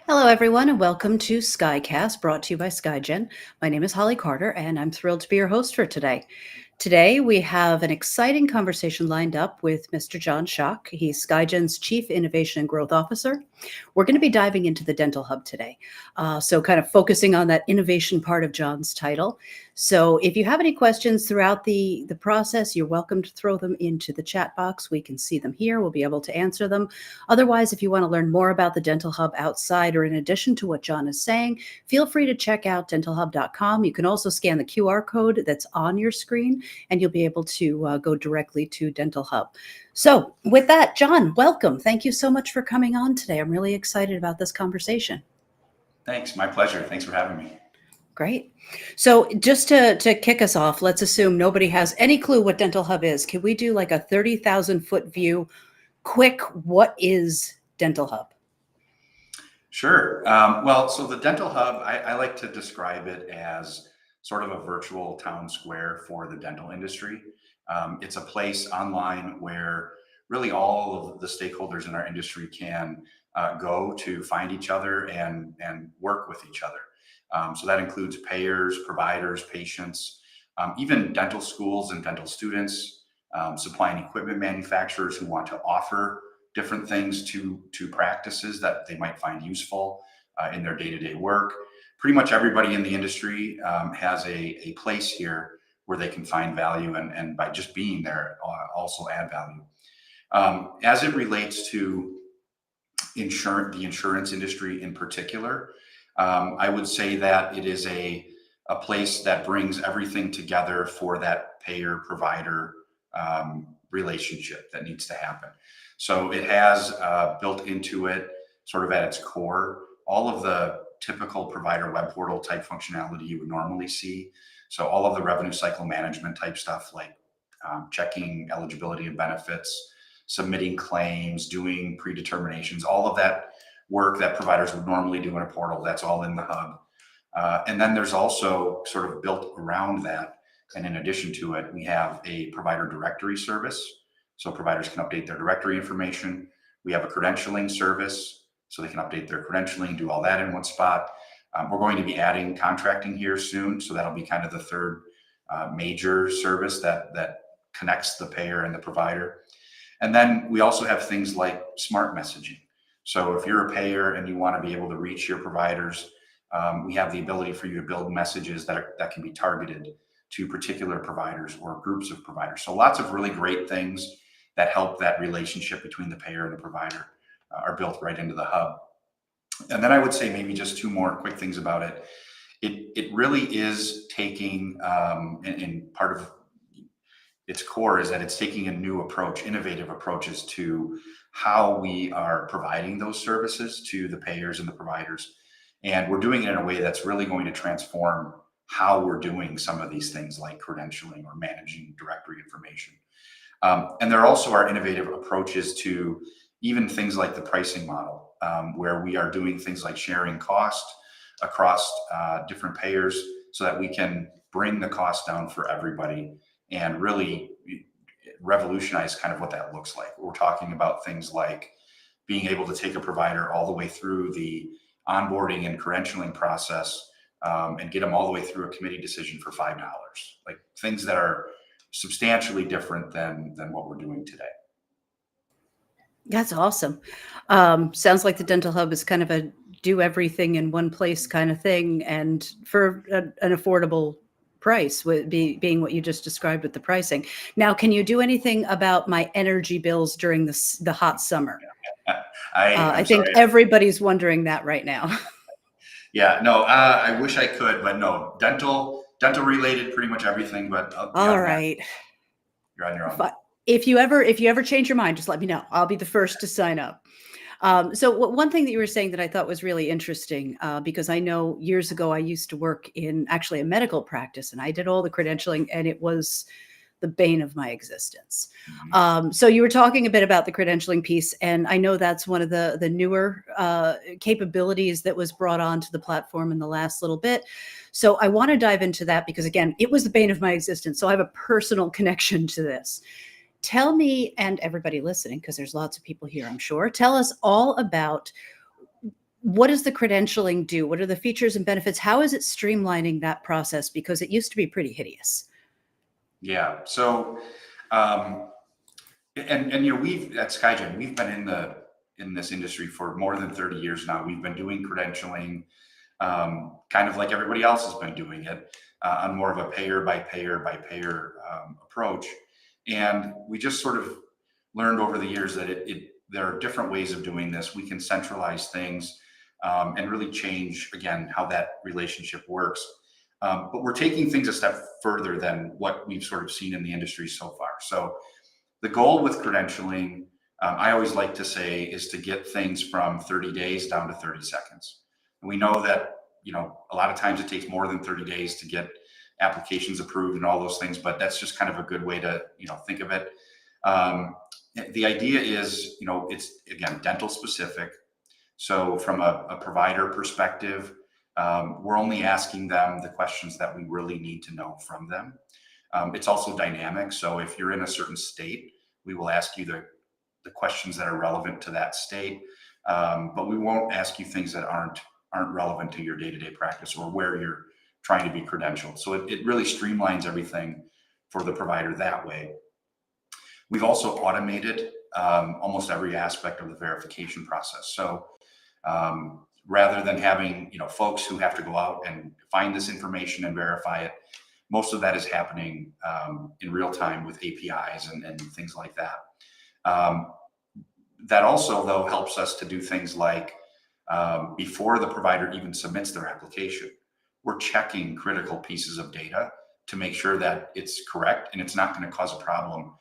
Hello, everyone, and welcome to SkyCast, brought to you by SKYGEN. My name is Holly Carter, and I'm thrilled to be your host for today. Today, we have an exciting conversation lined up with Mr. John Schaak. He's SKYGEN's Chief Innovation and Growth Officer. We're going to be diving into the Dental Hub today, so kind of focusing on that innovation part of John's title. So if you have any questions throughout the process, you're welcome to throw them into the chat box. We can see them here. We'll be able to answer them. Otherwise, if you want to learn more about the Dental Hub outside or in addition to what John is saying, feel free to check out dentalhub.com. You can also scan the QR code that's on your screen, and you'll be able to go directly to Dental Hub. So with that, John, welcome. Thank you so much for coming on today. I'm really excited about this conversation. Thanks. My pleasure. Thanks for having me. Great. So just to kick us off, let's assume nobody has any clue what Dental Hub is. Can we do like a 30,000-foot view? Quick, what is Dental Hub? Sure. So the Dental Hub, I like to describe it as sort of a virtual town square for the dental industry. It's a place online where really all of the stakeholders in our industry can go to find each other and work with each other. So that includes payers, providers, patients, even dental schools and dental students, supplying equipment manufacturers who want to offer different things to practices that they might find useful in their day-to-day work. Pretty much everybody in the industry has a place here where they can find value and by just being there also add value. As it relates to the insurance industry in particular, I would say that it is a place that brings everything together for that payer-provider relationship that needs to happen. So it has built into it, sort of at its core, all of the typical provider web portal type functionality you would normally see. So all of the revenue cycle management type stuff like checking eligibility and benefits, submitting claims, doing predeterminations, all of that work that providers would normally do in a portal, that's all in the hub. And then there's also sort of built around that, and in addition to it, we have a provider directory service. So providers can update their directory information. We have a credentialing service, so they can update their credentialing, do all that in one spot. We're going to be adding contracting here soon, so that'll be kind of the third major service that connects the payer and the provider. And then we also have things like smart messaging. So if you're a payer and you want to be able to reach your providers, we have the ability for you to build messages that can be targeted to particular providers or groups of providers. So lots of really great things that help that relationship between the payer and the provider are built right into the hub. And then I would say maybe just two more quick things about it. It really is taking, and part of its core is that it's taking a new approach, innovative approaches to how we are providing those services to the payers and the providers. And we're doing it in a way that's really going to transform how we're doing some of these things like credentialing or managing directory information. And there also are innovative approaches to even things like the pricing model, where we are doing things like sharing cost across different payers so that we can bring the cost down for everybody and really revolutionize kind of what that looks like. We're talking about things like being able to take a provider all the way through the onboarding and credentialing process and get them all the way through a committee decision for $5, like things that are substantially different than what we're doing today. That's awesome. Sounds like the Dental Hub is kind of a do everything in one place kind of thing, and for an affordable price, being what you just described with the pricing. Now, can you do anything about my energy bills during the hot summer? I think everybody's wondering that right now. Yeah, no, I wish I could, but no, dental related, pretty much everything. But all right, you're on your own. But if you ever change your mind, just let me know. I'll be the first to sign up. So one thing that you were saying that I thought was really interesting, because I know years ago I used to work in actually a medical practice, and I did all the credentialing, and it was the bane of my existence. Mm-hmm. So you were talking a bit about the credentialing piece, and I know that's one of the newer capabilities that was brought onto the platform in the last little bit. So I want to dive into that because, again, it was the bane of my existence. So I have a personal connection to this. Tell me, and everybody listening, because there's lots of people here, I'm sure, tell us all about what does the credentialing do? What are the features and benefits? How is it streamlining that process? Because it used to be pretty hideous. Yeah. So, um, and we've at SKYGEN, we've been in this industry for more than 30 years now. We've been doing credentialing, kind of like everybody else has been doing it, on more of a payer by payer by payer approach. And we just sort of learned over the years that there are different ways of doing this. We can centralize things, and really change again how that relationship works. But we're taking things a step further than what we've sort of seen in the industry so far. So the goal with credentialing, I always like to say, is to get things from 30 days down to 30 seconds. And we know that, a lot of times it takes more than 30 days to get applications approved and all those things, but that's just kind of a good way to, think of it. The idea is, it's again, dental specific. So from a provider perspective, we're only asking them the questions that we really need to know from them. It's also dynamic. So if you're in a certain state, we will ask you the questions that are relevant to that state. But we won't ask you things that aren't relevant to your day-to-day practice or where you're trying to be credentialed. So it really streamlines everything for the provider that way. We've also automated almost every aspect of the verification process. So rather than having folks who have to go out and find this information and verify it, most of that is happening in real time with APIs and things like that. That also, though, helps us to do things like before the provider even submits their application, we're checking critical pieces of data to make sure that it's correct and it's not going to cause a problem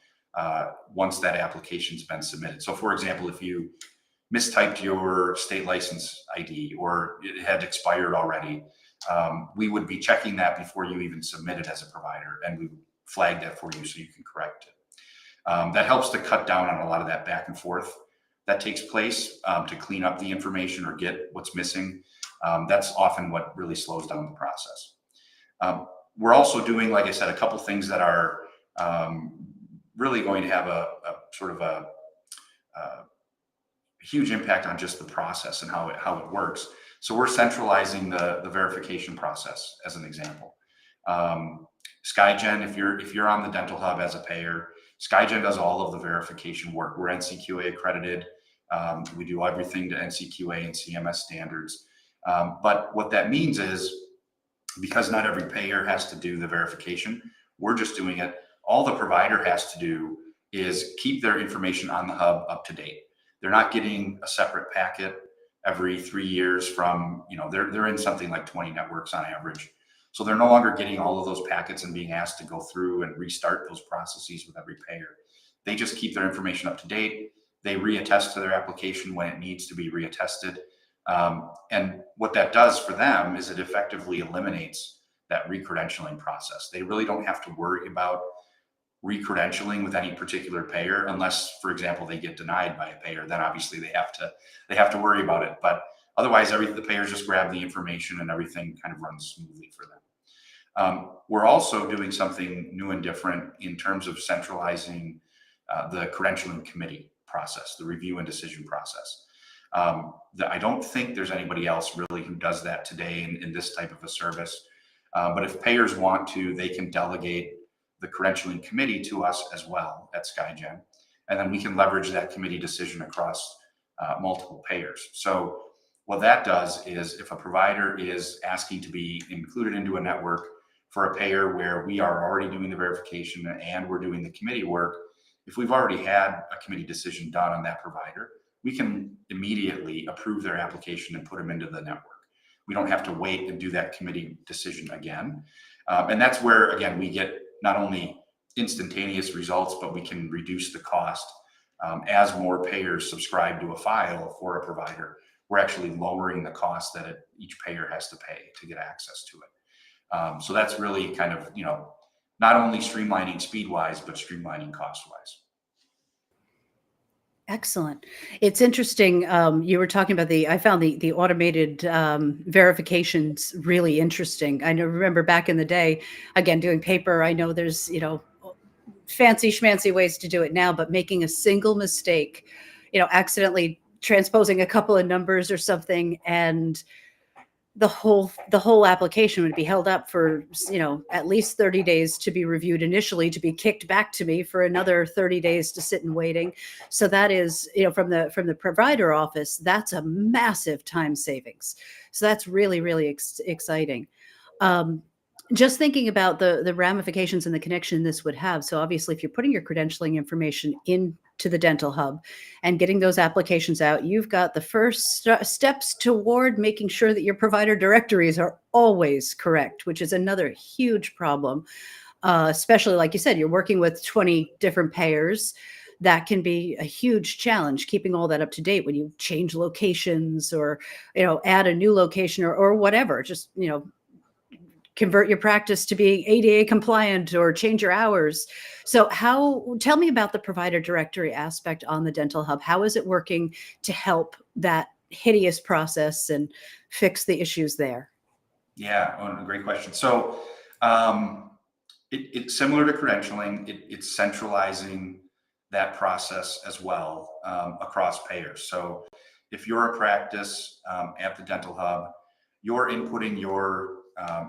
once that application's been submitted. So, for example, if you mistyped your state license ID or it had expired already, we would be checking that before you even submit it as a provider, and we would flag that for you so you can correct it. That helps to cut down on a lot of that back and forth that takes place to clean up the information or get what's missing. That's often what really slows down the process. We're also doing, like I said, a couple things that are really going to have a sort of a huge impact on just the process and how it works. So we're centralizing the verification process, as an example. SKYGEN, if you're on the Dental Hub as a payer, SKYGEN does all of the verification work. We're NCQA accredited. We do everything to NCQA and CMS standards. But what that means is, because not every payer has to do the verification, we're just doing it. All the provider has to do is keep their information on the hub up to date. They're not getting a separate packet every 3 years from, they're in something like 20 networks on average. So they're no longer getting all of those packets and being asked to go through and restart those processes with every payer. They just keep their information up to date. They reattest to their application when it needs to be reattested. And what that does for them is it effectively eliminates that recredentialing process. They really don't have to worry about recredentialing with any particular payer, unless, for example, they get denied by a payer. Then obviously they have to worry about it. But otherwise, the payers just grab the information and everything kind of runs smoothly for them. We're also doing something new and different in terms of centralizing the credentialing committee process, the review and decision process. I don't think there's anybody else really who does that today in this type of a service. But if payers want to, they can delegate the credentialing committee to us as well at SKYGEN. And then we can leverage that committee decision across multiple payers. So what that does is, if a provider is asking to be included into a network for a payer where we are already doing the verification and we're doing the committee work, if we've already had a committee decision done on that provider, we can immediately approve their application and put them into the network. We don't have to wait and do that committee decision again. And that's where, again, we get not only instantaneous results, but we can reduce the cost. As more payers subscribe to a file for a provider, we're actually lowering the cost that each payer has to pay to get access to it. So that's really kind of, not only streamlining speed-wise, but streamlining cost-wise. Excellent. It's interesting. You were talking about I found the automated verifications really interesting. Remember back in the day, again, doing paper, I know there's, fancy schmancy ways to do it now, but making a single mistake, accidentally transposing a couple of numbers or something, and the whole application would be held up for, at least 30 days to be reviewed initially, to be kicked back to me for another 30 days to sit in waiting. So that is, from the provider office, that's a massive time savings. So that's really, really exciting. Um, just thinking about the ramifications and the connection this would have. So obviously, if you're putting your credentialing information into the dental hub and getting those applications out, you've got the first steps toward making sure that your provider directories are always correct, which is another huge problem. Especially, like you said, you're working with 20 different payers. That can be a huge challenge, keeping all that up to date when you change locations, or add a new location, or whatever. Just convert your practice to being ADA compliant, or change your hours. So tell me about the provider directory aspect on the dental hub. How is it working to help that hideous process and fix the issues there? Yeah, great question. So it's similar to credentialing. It's centralizing that process as well across payers. So if you're a practice at the dental hub, you're inputting your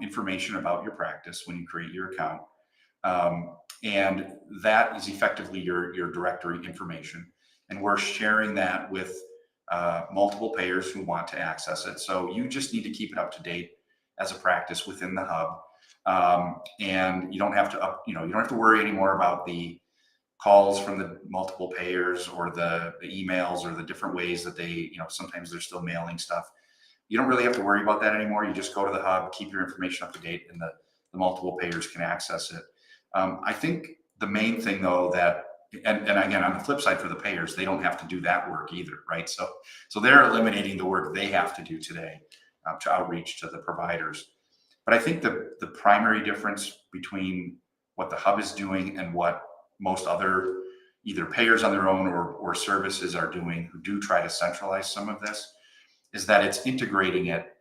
information about your practice when you create your account. And that is effectively your directory information. And we're sharing that with multiple payers who want to access it. So you just need to keep it up to date as a practice within the hub. And you don't have to you don't have to worry anymore about the calls from the multiple payers, or the emails, or the different ways that they, sometimes they're still mailing stuff. You don't really have to worry about that anymore. You just go to the hub, keep your information up to date, and the multiple payers can access it. I think the main thing, though, and again, on the flip side, for the payers, they don't have to do that work either, right? So they're eliminating the work they have to do today to outreach to the providers. But I think the primary difference between what the hub is doing and what most other either payers on their own or services are doing, who do try to centralize some of this, is that it's integrating it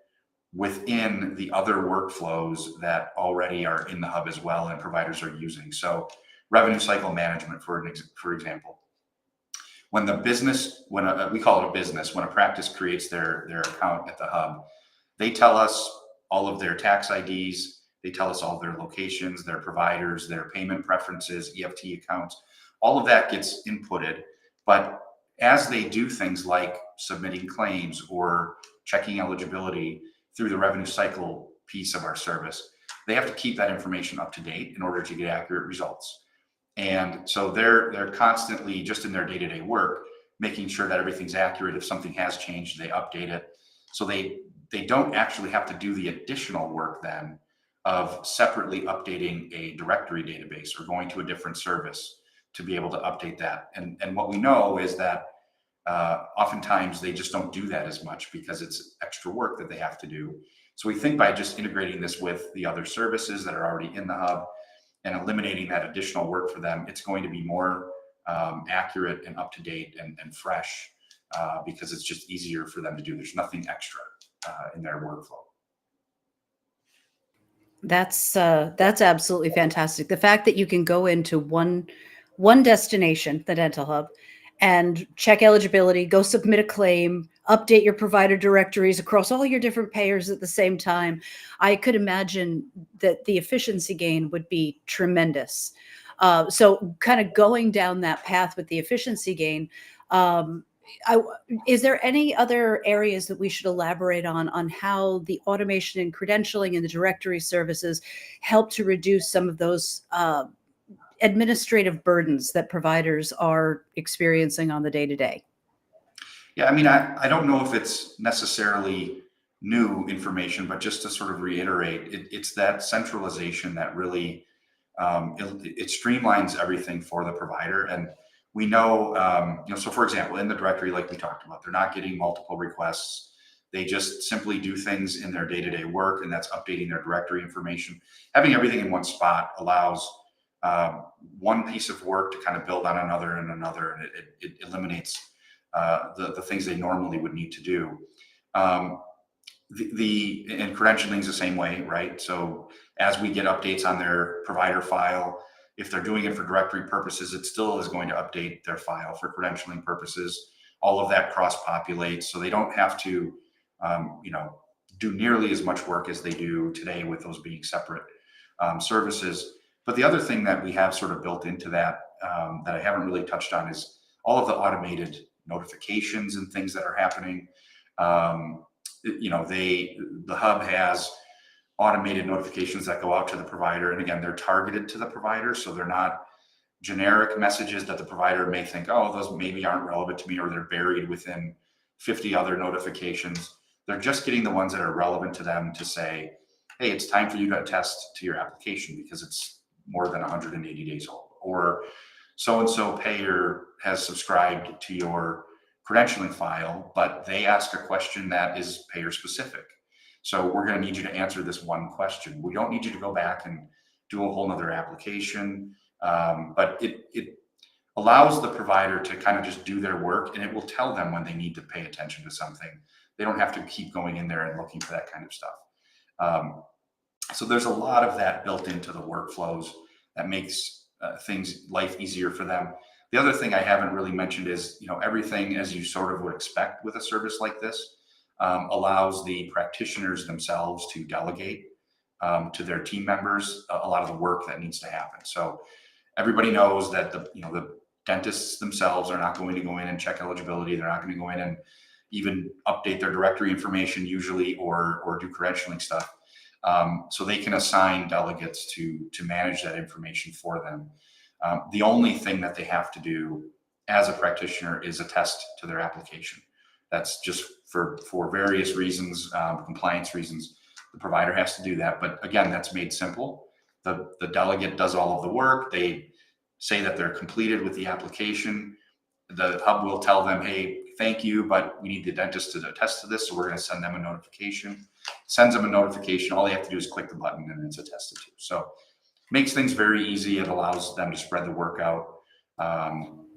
within the other workflows that already are in the hub as well, and providers are using. So revenue cycle management, for example, when we call it a business, when a practice creates their account at the hub, they tell us all of their tax IDs, they tell us all of their locations, their providers, their payment preferences, EFT accounts, all of that gets inputted. But as they do things like submitting claims or checking eligibility through the revenue cycle piece of our service, they have to keep that information up to date in order to get accurate results. And so they're constantly, just in their day-to-day work, making sure that everything's accurate. If something has changed, they update it. So they don't actually have to do the additional work then of separately updating a directory database or going to a different service to be able to update that. And what we know is that oftentimes they just don't do that as much because it's extra work that they have to do. So we think by just integrating this with the other services that are already in the hub and eliminating that additional work for them, it's going to be more accurate and up to date and fresh because it's just easier for them to do. There's nothing extra in their workflow. That's absolutely fantastic. The fact that you can go into one destination, the dental hub, and check eligibility, go submit a claim, update your provider directories across all your different payers at the same time. I could imagine that the efficiency gain would be tremendous. So kind of going down that path with the efficiency gain, is there any other areas that we should elaborate on how the automation and credentialing and the directory services help to reduce some of those administrative burdens that providers are experiencing on the day-to-day? Yeah, I mean, I don't know if it's necessarily new information, but just to sort of reiterate, it's that centralization that really it streamlines everything for the provider. And we know, so for example, in the directory, like we talked about, they're not getting multiple requests. They just simply do things in their day-to-day work, and that's updating their directory information. Having everything in one spot allows one piece of work to kind of build on another and another, and it eliminates the things they normally would need to do. And credentialing is the same way, right? So as we get updates on their provider file, if they're doing it for directory purposes, it still is going to update their file for credentialing purposes. all of that cross-populates, so they don't have to, do nearly as much work as they do today with those being separate services. But the other thing that we have sort of built into that that I haven't really touched on is all of the automated notifications and things that are happening. The hub has automated notifications that go out to the provider, and again, they're targeted to the provider, so they're not generic messages that the provider may think, oh, those maybe aren't relevant to me, or they're buried within 50 other notifications. They're just getting the ones that are relevant to them to say, hey, it's time for you to attest to your application because it's more than 180 days old, or so-and-so payer has subscribed to your credentialing file, but they ask a question that is payer specific. So we're going to need you to answer this one question. We don't need you to go back and do a whole nother application, but it allows the provider to kind of just do their work, and it will tell them when they need to pay attention to something. They don't have to keep going in there and looking for that kind of stuff. So there's a lot of that built into the workflows that makes life easier for them. The other thing I haven't really mentioned is, everything as you sort of would expect with a service like this allows the practitioners themselves to delegate to their team members a lot of the work that needs to happen. So everybody knows that the dentists themselves are not going to go in and check eligibility. They're not going to go in and even update their directory information usually, or do credentialing stuff. So they can assign delegates to manage that information for them. The only thing that they have to do as a practitioner is attest to their application. That's just for various reasons, compliance reasons, the provider has to do that. But again, that's made simple. The delegate does all of the work. They say that they're completed with the application. The hub will tell them, hey, thank you, but we need the dentist to attest to this, so we're going to send them a notification. Sends them a notification. All they have to do is click the button and it's attested to. So makes things very easy. It allows them to spread the work out.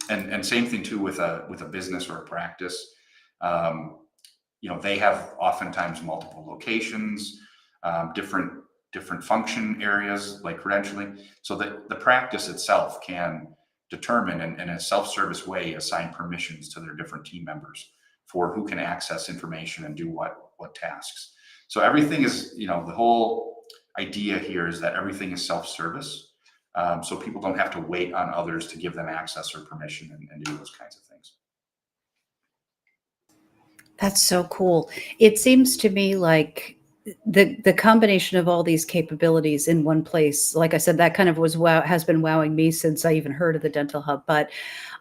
And same thing too with a business or a practice. They have oftentimes multiple locations, different function areas like credentialing, so that the practice itself can determine in a self-service way assign permissions to their different team members for who can access information and do what tasks. So everything is, the whole idea here is that everything is self-service, so people don't have to wait on others to give them access or permission and do those kinds of things. That's so cool. It seems to me like the combination of all these capabilities in one place, like I said, that kind of has been wowing me since I even heard of the Dental Hub. But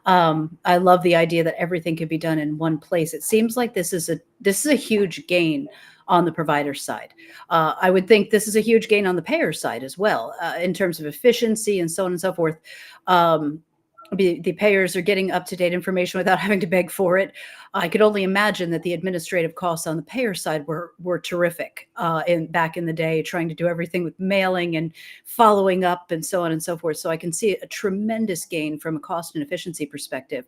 I love the idea that everything could be done in one place. It seems like this is a huge gain on the provider side. I would think this is a huge gain on the payer side as well, in terms of efficiency and so on and so forth. The payers are getting up-to-date information without having to beg for it. I could only imagine that the administrative costs on the payer side were terrific back in the day, trying to do everything with mailing and following up and so on and so forth. So I can see a tremendous gain from a cost and efficiency perspective.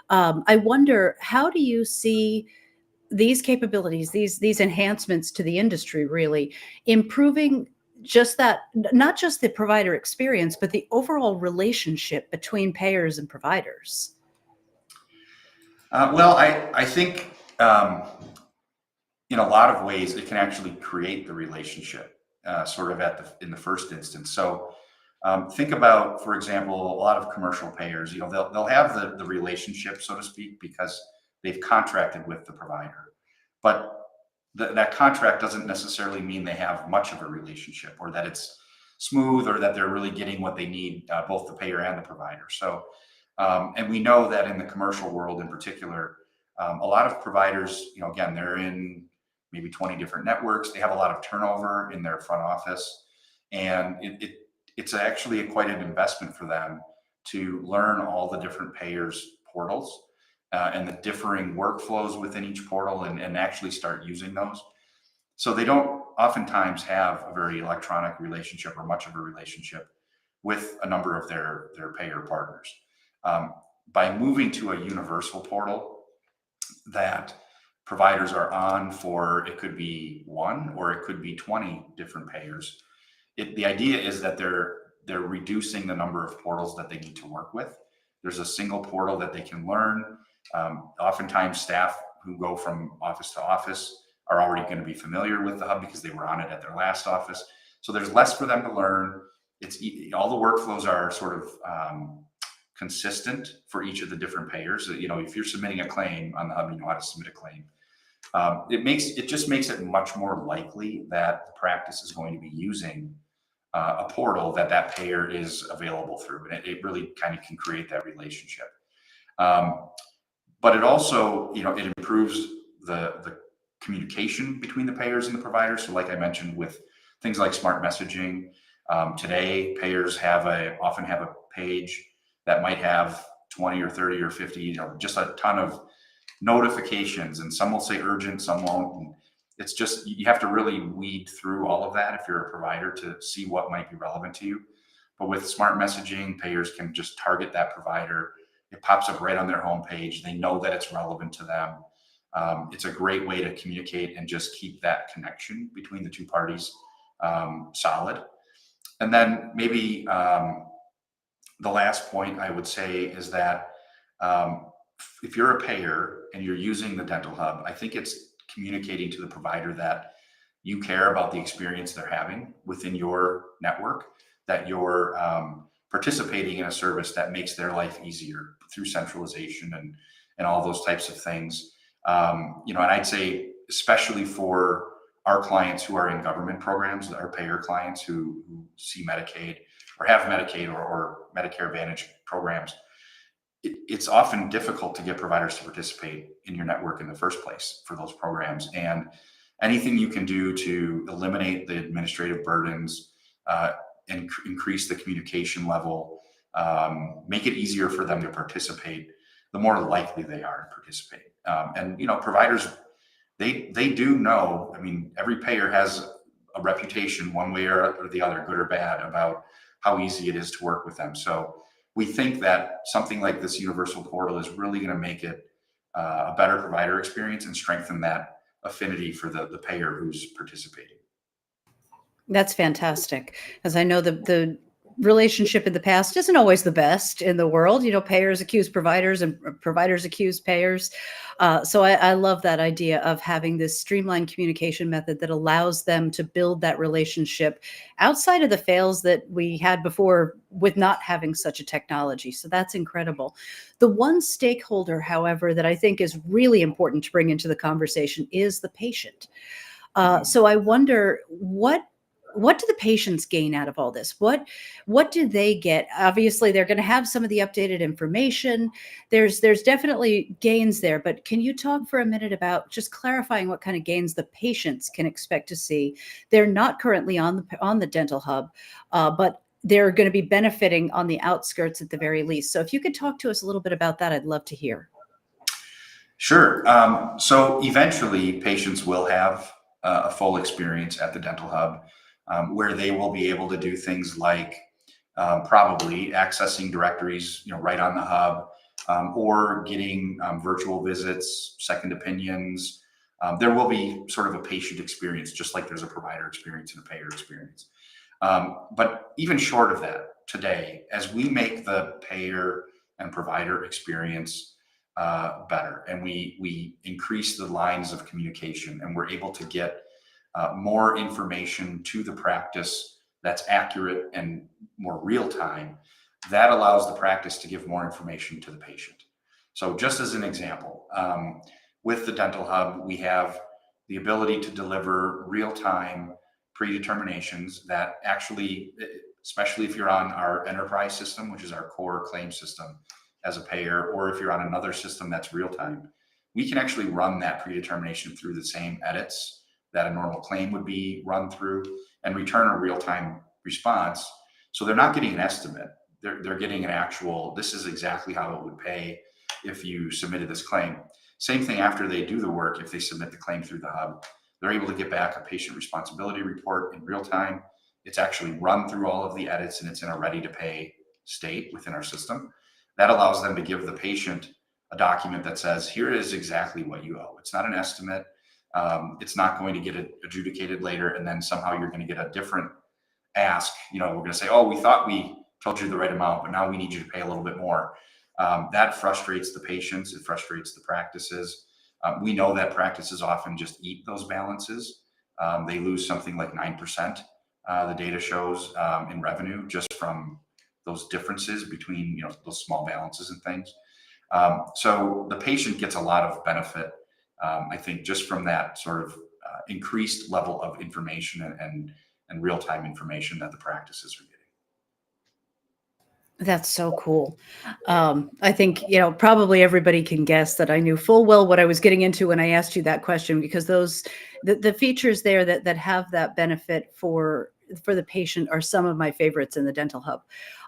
I wonder, how do you see these capabilities, these enhancements to the industry really improving not just the provider experience, but the overall relationship between payers and providers? Well, I think in a lot of ways it can actually create the relationship sort of in the first instance. So think about, for example, a lot of commercial payers. They'll have the relationship, so to speak, because they've contracted with the provider, but that contract doesn't necessarily mean they have much of a relationship, or that it's smooth, or that they're really getting what they need, both the payer and the provider. So, and we know that in the commercial world in particular, a lot of providers, again, they're in maybe 20 different networks. They have a lot of turnover in their front office, and it's actually quite an investment for them to learn all the different payers' portals and the differing workflows within each portal, and actually start using those. So they don't oftentimes have a very electronic relationship or much of a relationship with a number of their payer partners. By moving to a universal portal that providers are on for, it could be one or it could be 20 different payers. The idea is that they're reducing the number of portals that they need to work with. There's a single portal that they can learn. Oftentimes staff who go from office to office are already going to be familiar with the hub because they were on it at their last office. So there's less for them to learn. All the workflows are sort of consistent for each of the different payers. If you're submitting a claim on the hub, you know how to submit a claim. It just makes it much more likely that the practice is going to be using a portal that payer is available through, and it really kind of can create that relationship. But it also, it improves the communication between the payers and the providers. So like I mentioned, with things like smart messaging, today payers often have a page that might have 20 or 30 or 50, just a ton of notifications, and some will say urgent, some won't. And it's just, you have to really weed through all of that if you're a provider to see what might be relevant to you. But with smart messaging, payers can just target that provider. It pops up right on their homepage. They know that it's relevant to them. It's a great way to communicate and just keep that connection between the two parties solid. And then maybe the last point I would say is that if you're a payer and you're using the Dental Hub, I think it's communicating to the provider that you care about the experience they're having within your network, that you're participating in a service that makes their life easier through centralization and all those types of things. And I'd say, especially for our clients who are in government programs, our payer clients who see Medicaid or have Medicaid or Medicare Advantage programs, it's often difficult to get providers to participate in your network in the first place for those programs. And anything you can do to eliminate the administrative burdens, and increase the communication level, make it easier for them to participate, the more likely they are to participate. And providers, they do know. I mean, every payer has a reputation one way or the other, good or bad, about how easy it is to work with them. So we think that something like this universal portal is really going to make it a better provider experience and strengthen that affinity for the payer who's participating. That's fantastic. As I know, the relationship in the past isn't always the best in the world. Payers accuse providers and providers accuse payers. So I love that idea of having this streamlined communication method that allows them to build that relationship outside of the fails that we had before with not having such a technology. So that's incredible. The one stakeholder, however, that I think is really important to bring into the conversation is the patient. So I wonder, what do the patients gain out of all this? What do they get? Obviously, they're going to have some of the updated information. There's definitely gains there, but can you talk for a minute about just clarifying what kind of gains the patients can expect to see? They're not currently on the Dental Hub, but they're going to be benefiting on the outskirts at the very least. So if you could talk to us a little bit about that, I'd love to hear. Sure. So eventually, patients will have a full experience at the Dental Hub, where they will be able to do things like probably accessing directories, right on the hub, or getting virtual visits, second opinions. There will be sort of a patient experience, just like there's a provider experience and a payer experience. But even short of that, today, as we make the payer and provider experience better, and we increase the lines of communication, and we're able to get more information to the practice that's accurate and more real time, that allows the practice to give more information to the patient. So just as an example, with the Dental Hub, we have the ability to deliver real-time predeterminations that actually, especially if you're on our enterprise system, which is our core claim system as a payer, or if you're on another system that's real-time, we can actually run that predetermination through the same edits that a normal claim would be run through and return a real-time response. So they're not getting an estimate. They're getting an actual, this is exactly how it would pay if you submitted this claim. Same thing after they do the work. If they submit the claim through the hub, they're able to get back a patient responsibility report in real time. It's actually run through all of the edits and it's in a ready to pay state within our system. That allows them to give the patient a document that says, here is exactly what you owe. It's not an estimate. It's not going to get adjudicated later, and then somehow you're going to get a different ask. We're going to say, oh, we thought we told you the right amount, but now we need you to pay a little bit more. That frustrates the patients. It frustrates the practices. We know that practices often just eat those balances. They lose something like 9%. The data shows in revenue just from those differences between those small balances and things. So the patient gets a lot of benefit, I think, just from that sort of increased level of information and real-time information that the practices are getting. That's so cool. I think, probably everybody can guess that I knew full well what I was getting into when I asked you that question, because the features there that have that benefit for the patient are some of my favorites in the Dental Hub.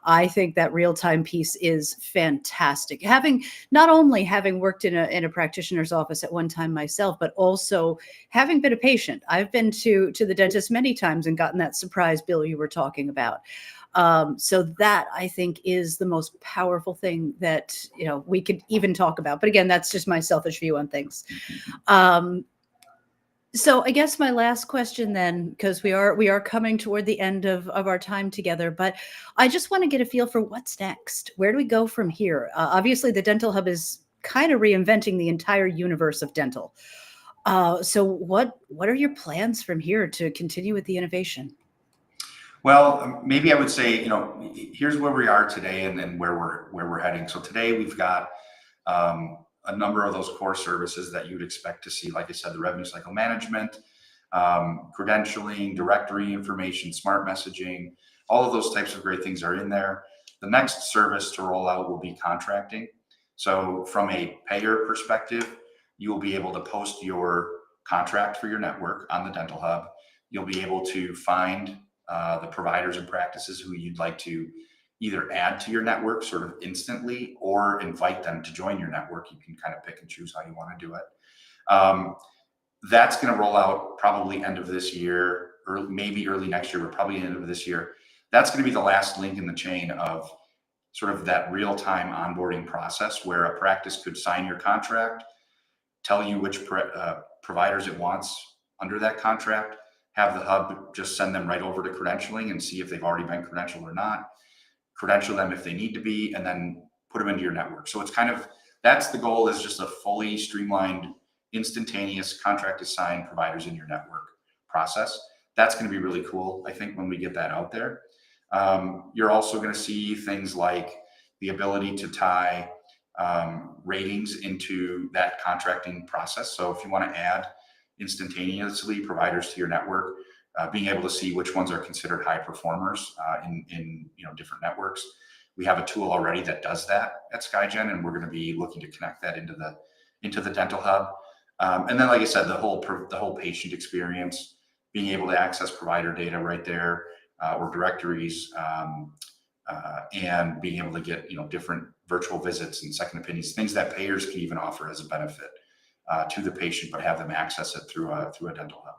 I think that real-time piece is fantastic. Not only having worked in a practitioner's office at one time myself, but also having been a patient. I've been to the dentist many times and gotten that surprise bill you were talking about. So that, I think, is the most powerful thing that we could even talk about. But again, that's just my selfish view on things. So I guess my last question then, because we are coming toward the end of our time together, but I just want to get a feel for what's next. Where do we go from here? Obviously, the Dental Hub is kind of reinventing the entire universe of dental. So what are your plans from here to continue with the innovation? Well, maybe I would say, here's where we are today, and then where we're heading. So today we've got a number of those core services that you'd expect to see. Like I said, the revenue cycle management, credentialing, directory information, smart messaging, all of those types of great things are in there. The next service to roll out will be contracting. So from a payer perspective, you will be able to post your contract for your network on the Dental Hub. You'll be able to find the providers and practices who you'd like to either add to your network sort of instantly or invite them to join your network. You can kind of pick and choose how you want to do it. That's going to roll out probably end of this year, or maybe early next year, but probably end of this year. That's going to be the last link in the chain of sort of that real-time onboarding process where a practice could sign your contract, tell you which providers it wants under that contract, have the hub just send them right over to credentialing and see if they've already been credentialed or not, credential them if they need to be, and then put them into your network. So it's kind of, that's the goal, is just a fully streamlined, instantaneous contract to sign providers in your network process. That's going to be really cool, I think, when we get that out there. You're also going to see things like the ability to tie ratings into that contracting process. So if you want to add instantaneously providers to your network, being able to see which ones are considered high performers in different networks. We have a tool already that does that at SKYGEN, and we're going to be looking to connect that into the Dental Hub. And then, like I said, the whole patient experience, being able to access provider data right there, or directories, and being able to get different virtual visits and second opinions, things that payers can even offer as a benefit to the patient, but have them access it through a Dental Hub.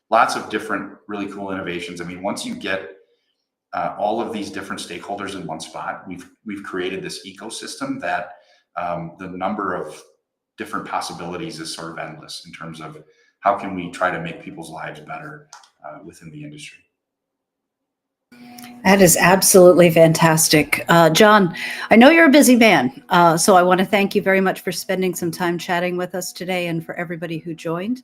Lots of different really cool innovations. I mean, once you get all of these different stakeholders in one spot, we've created this ecosystem that the number of different possibilities is sort of endless in terms of how can we try to make people's lives better within the industry. That is absolutely fantastic. John, I know you're a busy man, so I want to thank you very much for spending some time chatting with us today, and for everybody who joined.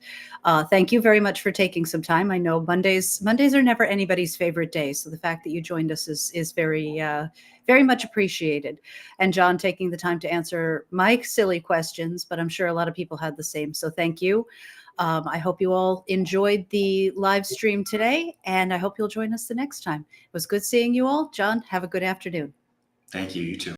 Thank you very much for taking some time. I know Mondays are never anybody's favorite day, so the fact that you joined us is very, very much appreciated. And John, taking the time to answer my silly questions, but I'm sure a lot of people had the same, so thank you. I hope you all enjoyed the live stream today, and I hope you'll join us the next time. It was good seeing you all. John, have a good afternoon. Thank you. You too.